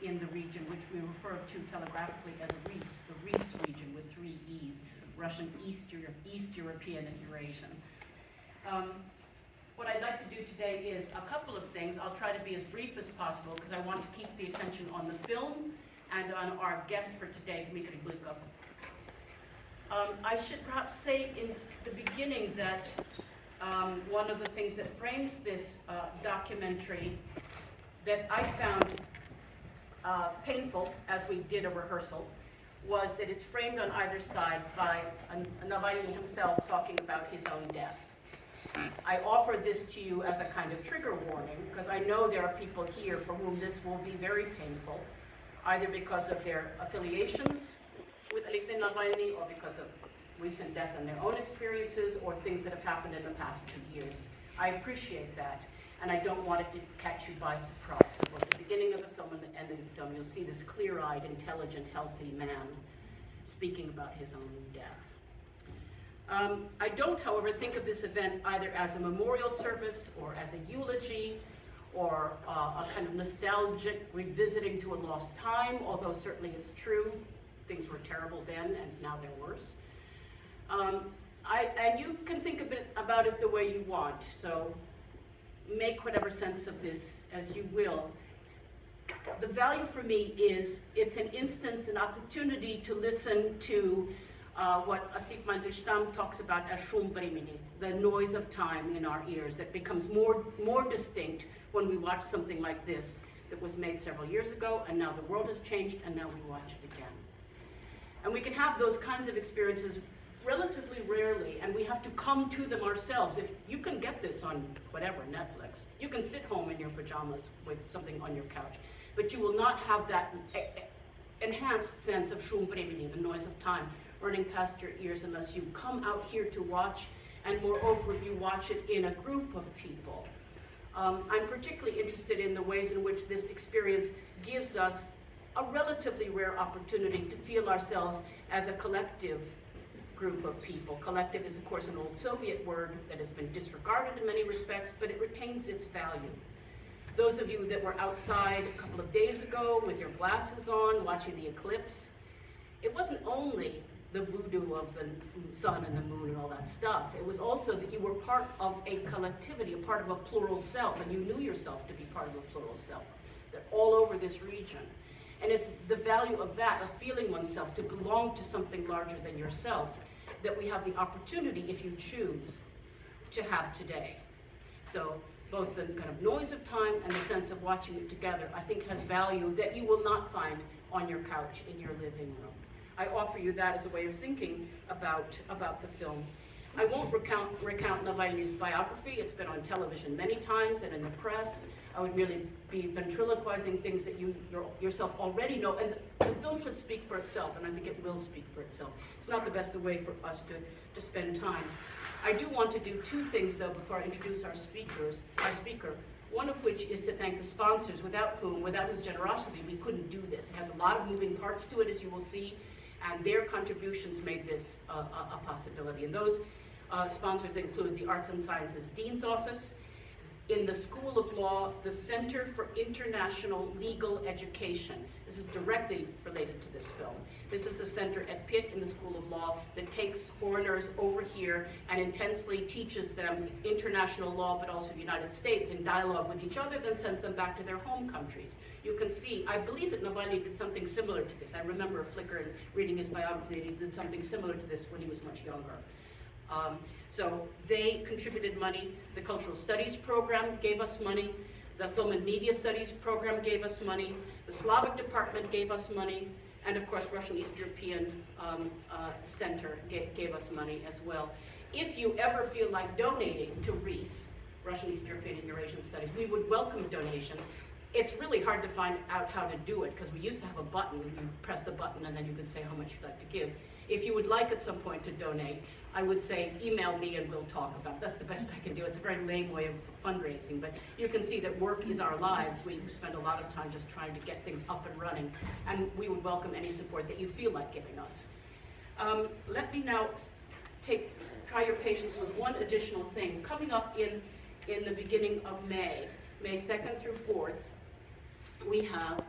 in the region, which we refer to telegraphically as REES, the REES region with 3 E's, Russian, East European, and Eurasian. What I'd like to do today is a couple of things. I'll try to be as brief as possible because I want to keep the attention on the film and on our guest for today, Dmitry Bykov. I should perhaps say in the beginning that one of the things that frames this documentary that I found painful as we did a rehearsal was that it's framed on either side by Navalny himself talking about his own death. I offer this to you as a kind of trigger warning because I know there are people here for whom this will be very painful, either because of their affiliations with Alexei Navalny or because of recent death and their own experiences or things that have happened in the past 2 years. I appreciate that, and I don't want it to catch you by surprise. So at the beginning of the film and the end of the film, you'll see this clear-eyed, intelligent, healthy man speaking about his own death. I don't, however, think of this event either as a memorial service or as a eulogy or a kind of nostalgic revisiting to a lost time, although certainly it's true. Things were terrible then and now they're worse. And you can think a bit about it the way you want, so make whatever sense of this as you will. The value for me is it's an instance, an opportunity to listen to what Asif Mandelstam talks about as shum времени, the noise of time in our ears that becomes more distinct when we watch something like this that was made several years ago, and now the world has changed, and now we watch it again. And we can have those kinds of experiences relatively rarely, and we have to come to them ourselves. If you can get this on whatever, Netflix, you can sit home in your pajamas with something on your couch, but you will not have that enhanced sense of shum времени, the noise of time, running past your ears unless you come out here to watch, and moreover, you watch it in a group of people. I'm particularly interested in the ways in which this experience gives us a relatively rare opportunity to feel ourselves as a collective group of people. Collective is, of course, an old Soviet word that has been disregarded in many respects, but it retains its value. Those of you that were outside a couple of days ago with your glasses on, watching the eclipse, it wasn't only the voodoo of the sun and the moon and all that stuff. It was also that you were part of a collectivity, a part of a plural self, and you knew yourself to be part of a plural self, that all over this region. And it's the value of that, of feeling oneself to belong to something larger than yourself, that we have the opportunity, if you choose, to have today. So both the kind of noise of time and the sense of watching it together, I think has value that you will not find on your couch in your living room. I offer you that as a way of thinking about the film. I won't recount Navalny's biography. It's been on television many times and in the press. I would really be ventriloquizing things that you yourself already know. And the film should speak for itself, and I think it will speak for itself. It's not the best way for us to spend time. I do want to do 2 things, though, before I introduce our speaker. One of which is to thank the sponsors, without whose generosity we couldn't do this. It has a lot of moving parts to it, as you will see, and their contributions made this a possibility. And those sponsors include the Arts and Sciences Dean's Office, in the School of Law, the Center for International Legal Education. This is directly related to this film. This is a center at Pitt in the School of Law that takes foreigners over here and intensely teaches them international law, but also the United States in dialogue with each other, then sends them back to their home countries. You can see, I believe that Navalny did something similar to this. I remember a flicker in reading his biography that he did something similar to this when he was much younger. So they contributed money. The Cultural Studies program gave us money. The Film and Media Studies program gave us money. The Slavic department gave us money. And of course, Russian East European Center gave us money as well. If you ever feel like donating to REES, Russian East European and Eurasian Studies, we would welcome a donation. It's really hard to find out how to do it because we used to have a button. You press the button and then you could say how much you'd like to give. If you would like at some point to donate, I would say email me and we'll talk about it. That's the best I can do. It's a very lame way of fundraising, but you can see that work is our lives. We spend a lot of time just trying to get things up and running, and we would welcome any support that you feel like giving us. Let me now try your patience with one additional thing. Coming up in the beginning of May 2nd through 4th, we have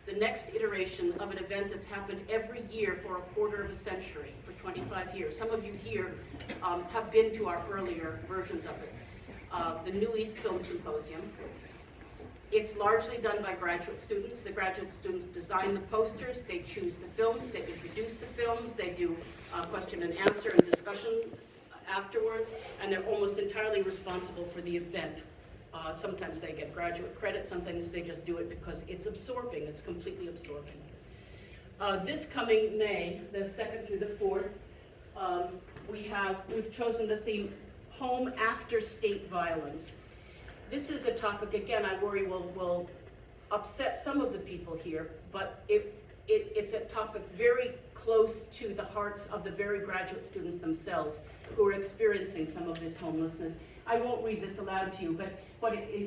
the next iteration of an event that's happened every year for a quarter of a century, for 25 years. Some of you here have been to our earlier versions of it. The New East Film Symposium. It's largely done by graduate students. The graduate students design the posters, they choose the films, they introduce the films, they do question and answer and discussion afterwards, and they're almost entirely responsible for the event. Sometimes they get graduate credit, sometimes they just do it because it's absorbing, it's completely absorbing. This coming May, the 2nd through the 4th, we've chosen the theme, Home After State Violence. This is a topic, again, I worry will upset some of the people here, but it's a topic very close to the hearts of the very graduate students themselves who are experiencing some of this homelessness. I won't read this aloud to you, but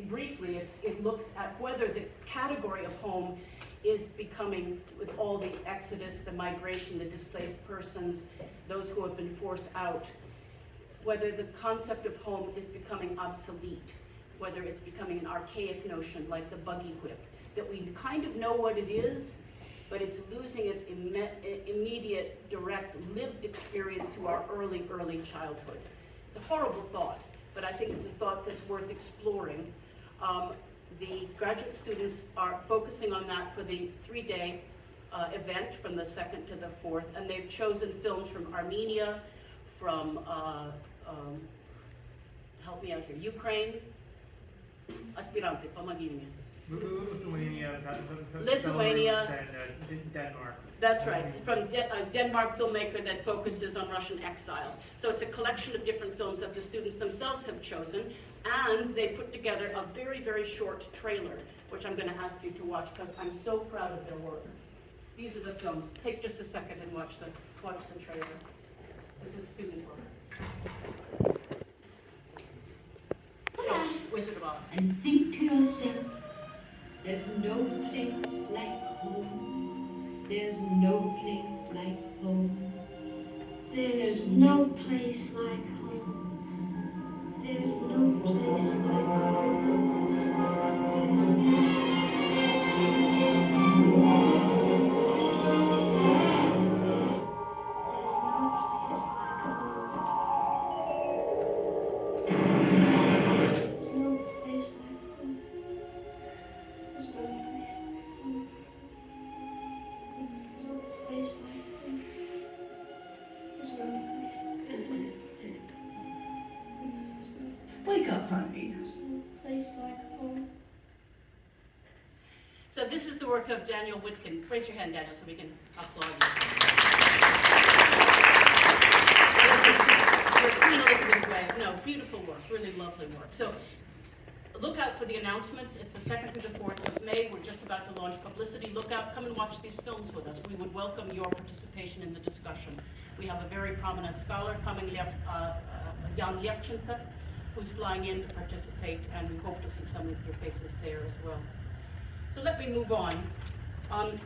briefly, it looks at whether the category of home is becoming, with all the exodus, the migration, the displaced persons, those who have been forced out, whether the concept of home is becoming obsolete, whether it's becoming an archaic notion like the buggy whip, that we kind of know what it is, but it's losing its immediate, direct, lived experience to our early childhood. It's a horrible thought, but I think it's a thought that's worth exploring. The graduate students are focusing on that for the 3-day event from the 2nd to the 4th, and they've chosen films from Armenia, from, help me out here, Ukraine, Aspirante, помоги мне. Lithuania, and Denmark. That's right, from a Denmark filmmaker that focuses on Russian exiles. So it's a collection of different films that the students themselves have chosen, and they put together a very, very short trailer, which I'm going to ask you to watch because I'm so proud of their work. These are the films. Take just a second and watch the trailer. This is student work. Film, Wizard of Oz. And think to yourself, there's no place like home. There's no place like home. There's no place like home. There's no place like home. Wake up, honey. Place like home. So this is the work of Daniel Witkin. Raise your hand, Daniel, so we can applaud you. Your Queen Elizabeth way. No, beautiful work, really lovely work. So look out for the announcements. It's the 2nd through the 4th of May. We're just about to launch publicity. Look out, come and watch these films with us. We would welcome your participation in the discussion. We have a very prominent scholar coming, Jan Levchenko, who's flying in to participate, and we hope to see some of your faces there as well. So let me move on.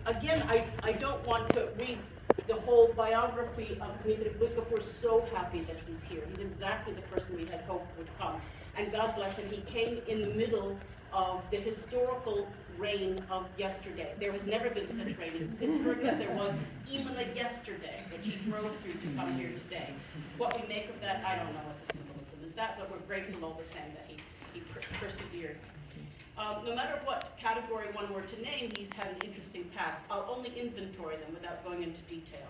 Again, I don't want to read the whole biography of Dmitry Bыкov. We're so happy that he's here. He's exactly the person we had hoped would come. And God bless him, he came in the middle of the historical rain of yesterday. There has never been such rain in Pittsburgh as there was even yesterday, which he drove through to come here today. What we make of that, I don't know what the symbolism is that, but we're grateful all the same that he persevered. No matter what category one were to name, he's had an interesting past. I'll only inventory them without going into detail.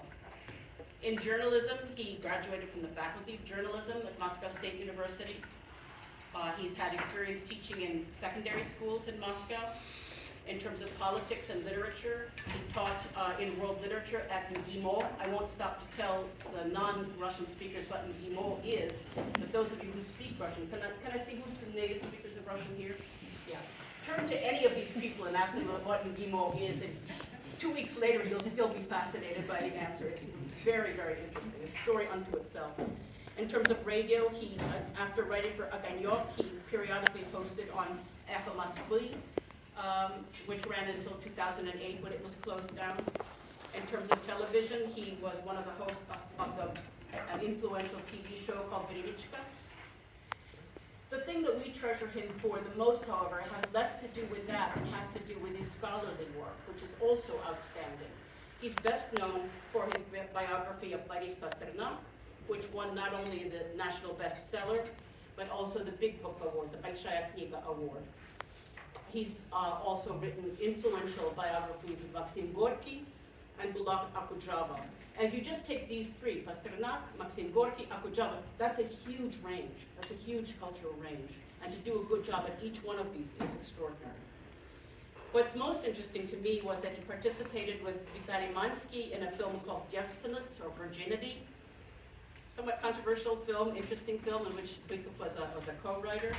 In journalism, he graduated from the Faculty of Journalism at Moscow State University. He's had experience teaching in secondary schools in Moscow. In terms of politics and literature, he taught in world literature at MGIMO. I won't stop to tell the non-Russian speakers what MGIMO is, but those of you who speak Russian, can I see who's the native speakers of Russian here? Yeah. Turn to any of these people and ask them what MGIMO is, and 2 weeks later you'll still be fascinated by the answer. It's very, very interesting. It's a story unto itself. In terms of radio, he, after writing for Aganyok, he periodically hosted on Echo Moskvy, which ran until 2008 when it was closed down. In terms of television, he was one of the hosts of an influential TV show called Verichka. The thing that we treasure him for the most, however, has less to do with that and has to do with his scholarly work, which is also outstanding. He's best known for his biography of Boris Pasternak, which won not only the national bestseller, but also the Big Book Award, the Большая книга Award. He's also written influential biographies of Maxim Gorky and Bulat Akujava. And if you just take these three, Pasternak, Maxim Gorky, Akujava, that's a huge range. That's a huge cultural range. And to do a good job at each one of these is extraordinary. What's most interesting to me was that he participated with Vitaly Mansky in a film called Девственность, or Virginity. Somewhat controversial film, interesting film, in which Bыкov was a co-writer.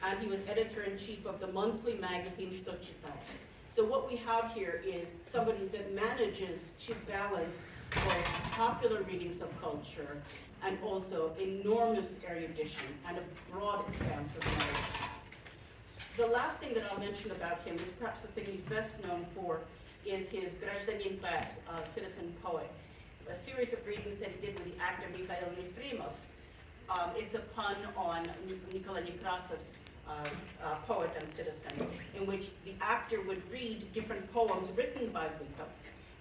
And he was editor-in-chief of the monthly magazine Что читать. So what we have here is somebody that manages to balance both popular readings of culture and also enormous erudition and a broad expanse of knowledge. The last thing that I'll mention about him is perhaps the thing he's best known for is his Гражданин поэт, Citizen Poet, a series of readings that he did with the actor Mikhail Yefremov. It's a pun on Nikolai Nekrasov's Poet and Citizen, in which the actor would read different poems written by Bыкov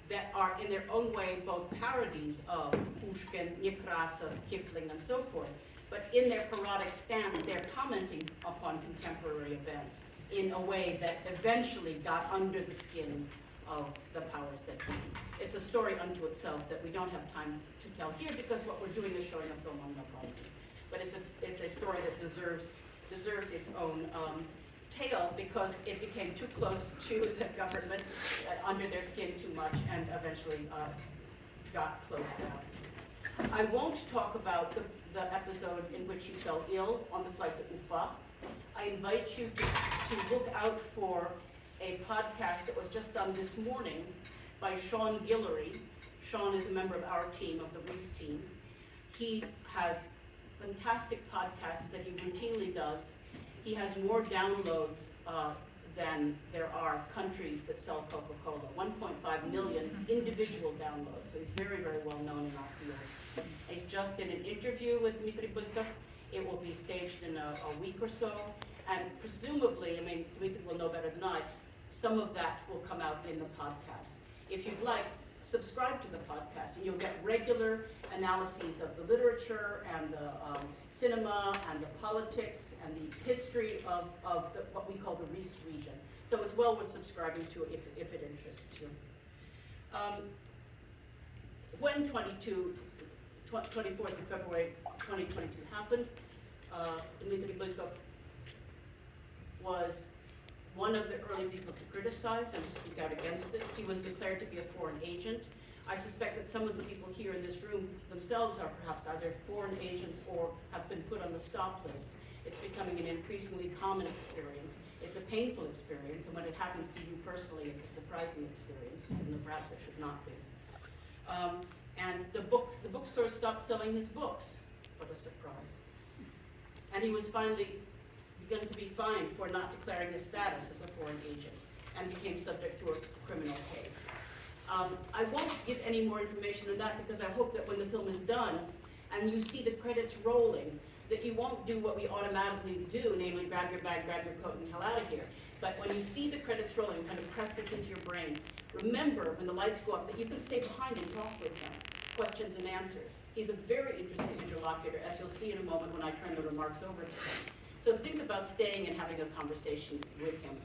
that are in their own way both parodies of Pushkin, Nekrasov, Kipling, and so forth, but in their parodic stance, they're commenting upon contemporary events in a way that eventually got under the skin of the powers that be. It's a story unto itself that we don't have time to tell here because what we're doing is showing a film on Navalny. But it's a story that deserves its own tale because it became too close to the government, under their skin too much, and eventually got closed down. I won't talk about the episode in which he fell ill on the flight to Ufa. I invite you to look out for a podcast that was just done this morning by Sean Guillory. Sean is a member of our team, of the Reese team. He has fantastic podcasts that he routinely does. He has more downloads than there are countries that sell Coca-Cola. 1.5 million individual downloads, so he's very, very well known in our field. He's just did an interview with Dmitry Bыкov. It will be staged in a week or so, and presumably, I mean, Dmitry will know better than I, some of that will come out in the podcast. If you'd like, subscribe to the podcast, and you'll get regular analyses of the literature and the cinema and the politics and the history of what we call the Reese region. So it's well worth subscribing to if it interests you. When 24th of February 2022 happened, Dmitry Bыкov was one of the early people to criticize and to speak out against it. He was declared to be a foreign agent. I suspect that some of the people here in this room themselves are perhaps either foreign agents or have been put on the stop list. It's becoming an increasingly common experience. It's a painful experience, and when it happens to you personally, it's a surprising experience, even though perhaps it should not be. And the bookstore stopped selling his books. What a surprise. And he was finally begun to be fined for not declaring his status as a foreign agent and became subject to a criminal case. I won't give any more information than that because I hope that when the film is done and you see the credits rolling, that you won't do what we automatically do, namely grab your bag, grab your coat, and hell out of here. But when you see the credits rolling, kind of press this into your brain. Remember, when the lights go up, that you can stay behind and talk with him. Questions and answers. He's a very interesting interlocutor, as you'll see in a moment when I turn the remarks over to him. So think about staying and having a conversation with him